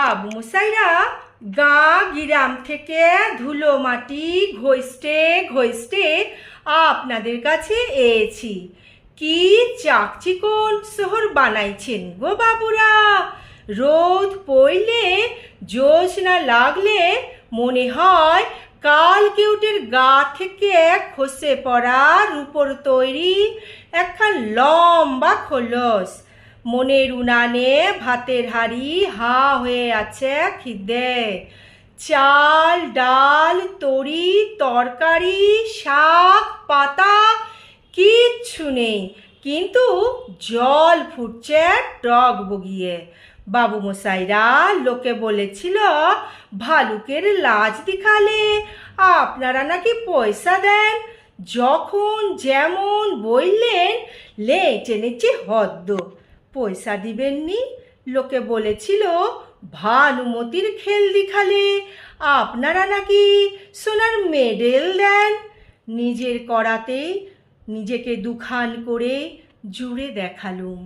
বাবু মশাইরা গাঁ গিরাম থেকে ধুলো মাটি ঘষতে ঘষতে আপনাদের কাছে এসেছি। কি চাকচিকন শহর বানাইছেন গো বাবুরা। রোদ পড়লে জ্যোৎস্না লাগলে মনে হয় কাল কেউটের গা থেকে খসে পড়া রূপোর তৈরি একখান লম্বা খোলস। মনের উনানে ভাতের হাঁড়ি হাঁ হয়ে আছে খিদে। চাল ডাল তরি তরকারি শাক পাতা কিচ্ছু নেই, কিন্তু জল ফুটছে টক বগিয়ে। বাবু মশাইরা লোকে বলেছিল ভালুকের লাজ দেখালে আপনারা নাকি পয়সা দেন। যখন যেমন বললেন লেচে নেচে হদ্দ। পয়সা দিবেননি? লোকে বলেছিল ভানুমতির খেল দেখালে আপনারা নাকি সোনার মেডেল দেন। নিজের করাতেই নিজেকে দুখান করে জুড়ে দেখালুম।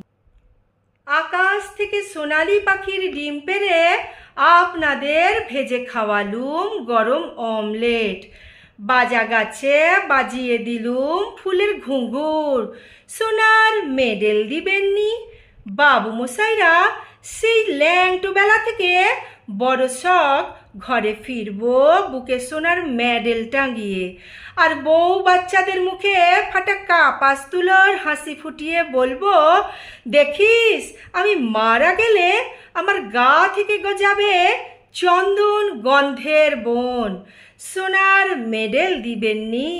আকাশ থেকে সোনালি পাখির ডিম পেড়ে আপনাদের ভেজে খাওয়ালুম গরম অমলেট। বাজা গাছে বাজিয়ে দিলুম ফুলের ঘুঙুর। সোনার মেডেল দিবেননি? বাবু মশাইরা সেই ল্যাংটো বেলা থেকে বড় শখ ঘরে ফিরবো বুকে সোনার মেডেল টাঙিয়ে, আর বউ বাচ্চাদের মুখে ফাটা কাপাস তুলোর হাসি ফুটিয়ে বলবো, দেখিস আমি মারা গেলে আমার গা থেকে গজাবে চন্দন গন্ধের বন। সোনার মেডেল দিবেননি?